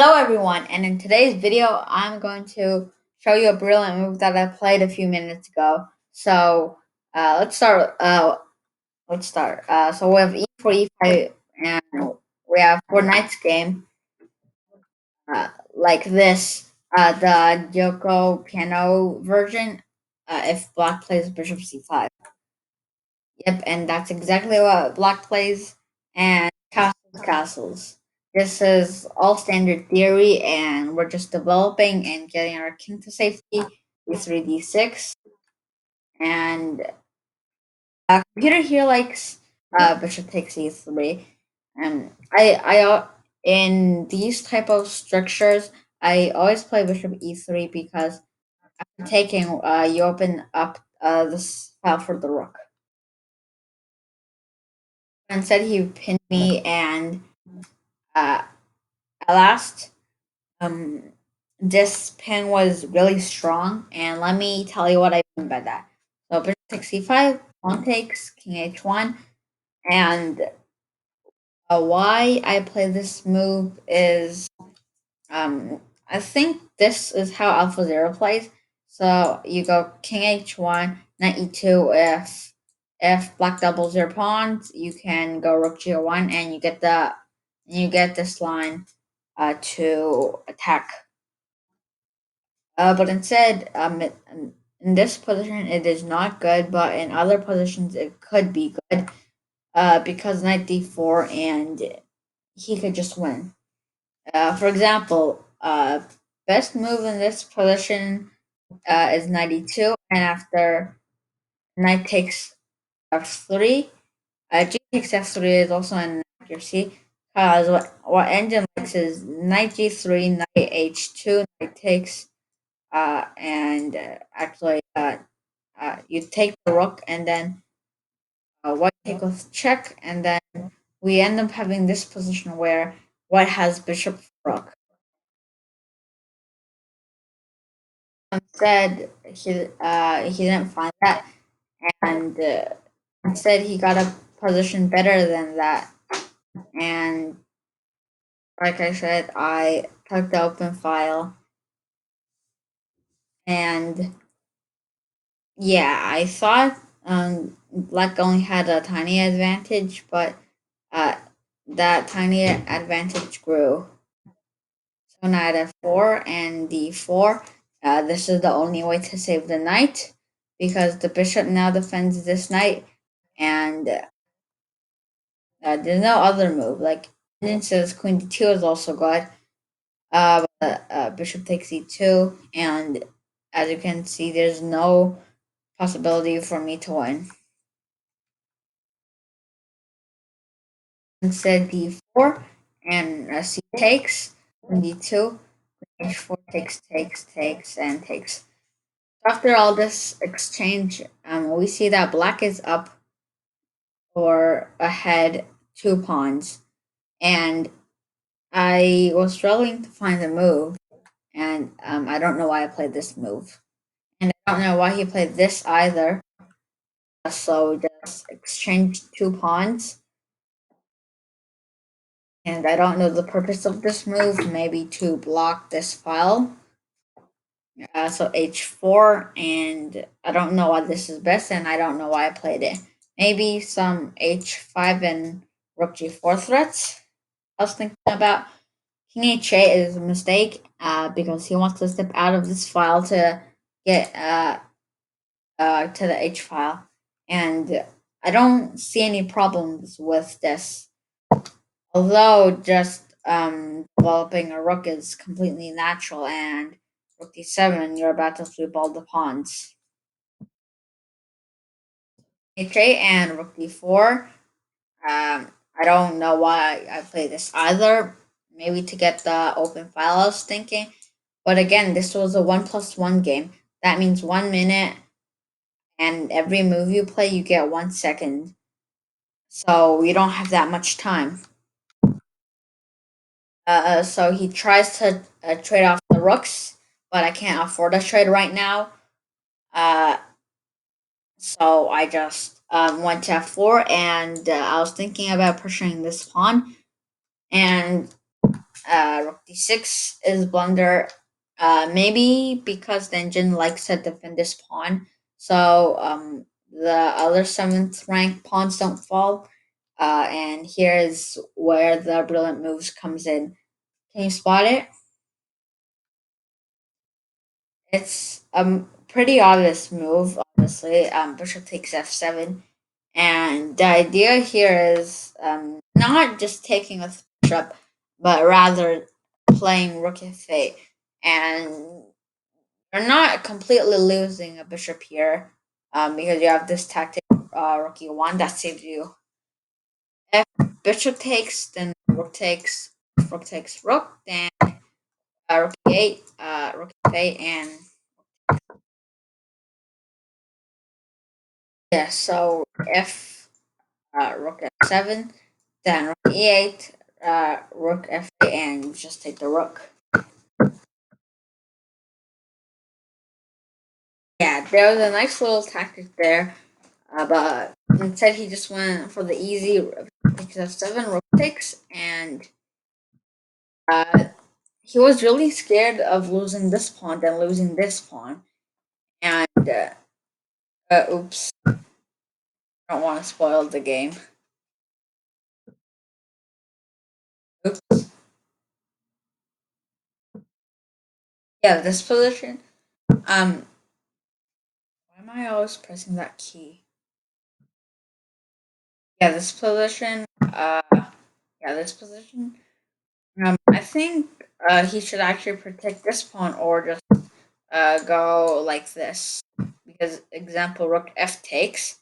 Hello everyone, and in today's video, I'm going to show you a brilliant move that I played a few minutes ago. So let's start. So we have e4, e5, and we have four knights game like this. The Yoko piano version. If black plays bishop c5. Yep, and that's exactly what black plays. And castles. This is all standard theory, and we're just developing and getting our king to safety. D3, d6, and computer here likes bishop takes e3. In these type of structures, I always play bishop e3 because after taking, you open up this file for the rook. Instead, he pinned me, and uh, at last, um, this pin was really strong. And let me tell you what I mean by that. So, bishop 65, pawn takes, king h1, and why I play this move is I think this is how AlphaZero plays. So you go king h1, knight e2. If black doubles your pawns, you can go rook g1, and you get this line to attack. But instead, in this position, it is not good. But in other positions, it could be good. Because knight d4, and he could just win. For example, best move in this position is knight e2, and after knight takes f3, g takes f3 is also an accuracy. Because what engine likes is knight g3, knight h2, knight takes, and actually, you take the rook, and then white take with check, and then we end up having this position where white has bishop rook. Instead, he didn't find that, and instead he got a position better than that. And like I said, I took the open file, and yeah, I thought black only had a tiny advantage, but uh, that tiny advantage grew. So knight f4 and d4. This is the only way to save the knight because the bishop now defends this knight, and there's no other move. Like says queen d2 is also good. Bishop takes e2, and as you can see, there's no possibility for me to win. Instead, d4 and c takes, queen d2, h4 takes, and takes. After all this exchange, we see that black is up or ahead 2 pawns, and I was struggling to find the move, and I don't know why I played this move, and I don't know why he played this either. So we just exchanged 2 pawns, and I don't know the purpose of this move. Maybe to block this file. So h4, and I don't know why this is best, and I don't know why I played it. Maybe some h5 and rook g4 threats. I was thinking about king h8 is a mistake because he wants to step out of this file to get to the h file, and I don't see any problems with this. Although just developing a rook is completely natural, and rook d7, you're about to sweep all the pawns. H8 and rook d4. I don't know why I play this either. Maybe to get the open file, I was thinking. But again, this was a 1+1 game. That means 1 minute, and every move you play, you get 1 second. So you don't have that much time. So he tries to trade off the rooks, but I can't afford a trade right now. Uh, so I just went to f4, and I was thinking about pressuring this pawn, and Rook d6 is blunder. Maybe because the engine likes to defend this pawn, so the other seventh rank pawns don't fall. And here is where the brilliant moves comes in. Can you spot it? It's a pretty obvious move, honestly. Bishop takes f7, and the idea here is not just taking a bishop, but rather playing rook f8, and you're not completely losing a bishop here, because you have this tactic, rook e1, that saves you. If bishop takes, then rook takes rook, then rook e8, rook f8, and yeah. So if rook f7, then rook e8, rook f8, and you just take the rook. Yeah, there was a nice little tactic there, but instead he just went for the easy takes f7, rook takes, and uh, he was really scared of losing this pawn than losing this pawn. And oops, I don't want to spoil the game. Oops. Yeah, this position. Why am I always pressing that key? Yeah, this position. Yeah, this position. I think he should actually protect this pawn or just go like this. Because example, rook f takes,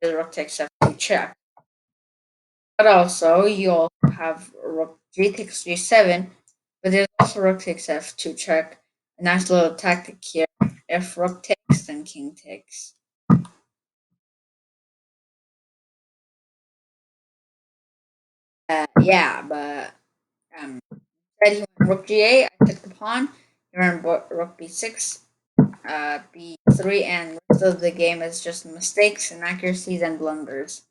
the rook takes f2 check. But also, you also have rook g takes g7, but there's also rook takes f2 check. A nice little tactic here. If rook takes, then king takes. Yeah, but instead he went rook g8, I took the pawn. He went rook b6, b3, and the rest of the game is just mistakes, inaccuracies, and blunders.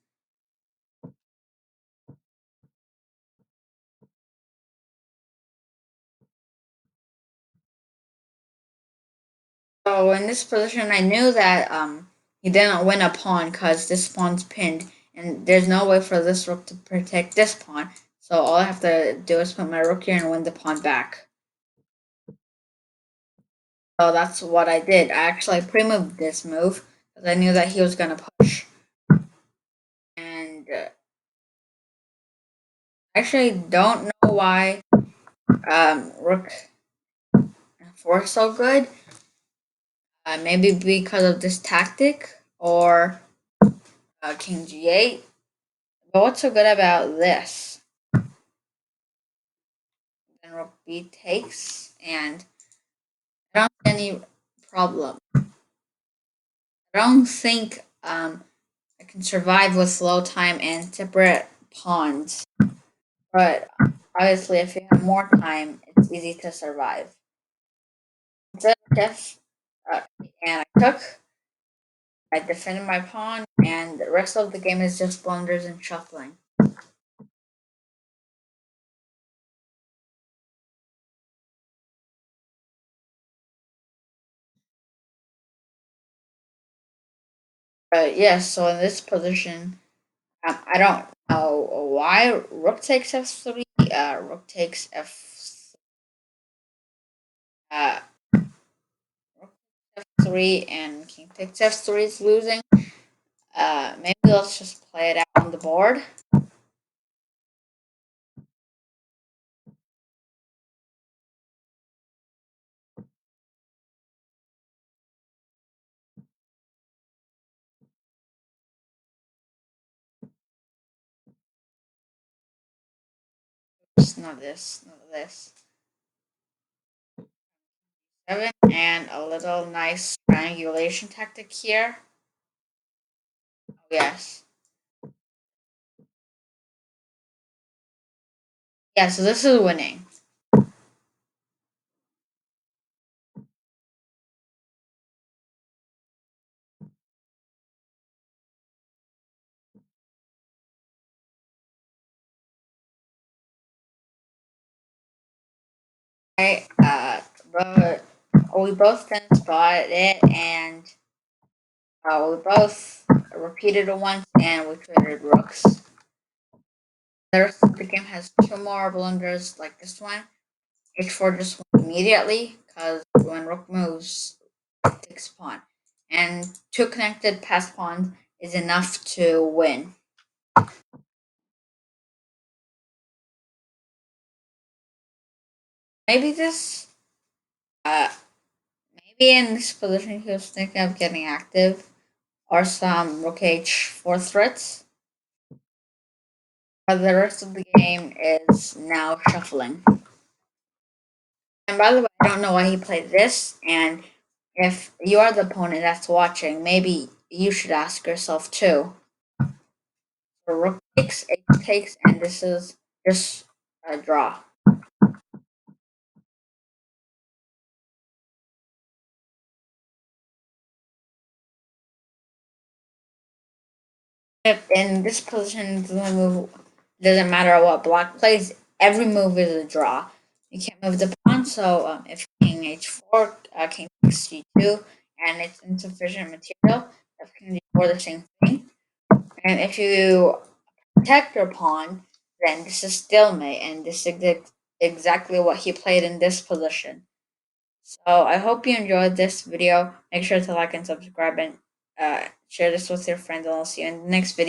So in this position, I knew that he didn't win a pawn because this pawn's pinned, and there's no way for this rook to protect this pawn. So all I have to do is put my rook here and win the pawn back. So that's what I did. I actually pre-moved this move because I knew that he was gonna push, and I actually don't know why rook f4 is so good. Maybe because of this tactic or king g8. But what's so good about this? Then rook b takes, and I don't see any problem. I don't think I can survive with slow time and separate pawns. But obviously, if you have more time, it's easy to survive. Instead of death, and I took, I defended my pawn, and the rest of the game is just blunders and shuffling. But yes, so in this position, I don't know why rook takes f3, rook takes uh, f3, and king takes f3 is losing. Maybe let's just play it out on the board. Oops, not this, not this. 7, and a little nice triangulation tactic here. Oh, yes. Yeah, so this is winning. Okay, but we both then spotted it, and we both repeated it once, and we traded rooks. The rest of the game has two more blunders like this one. H4 just wins immediately, because when rook moves, it takes pawn. And two connected passed pawns is enough to win. Maybe this, uh, maybe in this position he was thinking of getting active, or some rook h4 threats. But the rest of the game is now shuffling. And by the way, I don't know why he played this, and if you are the opponent that's watching, maybe you should ask yourself too. So rook takes, h takes, and this is just a draw. If in this position, doesn't matter what black plays, every move is a draw. You can't move the pawn, so if king h4, king takes g2, and it's insufficient material, if king d4, the same thing. And if you protect your pawn, then this is stalemate, and this is exactly what he played in this position. So I hope you enjoyed this video. Make sure to like and subscribe, and share this with your friends, and I'll see you in the next video.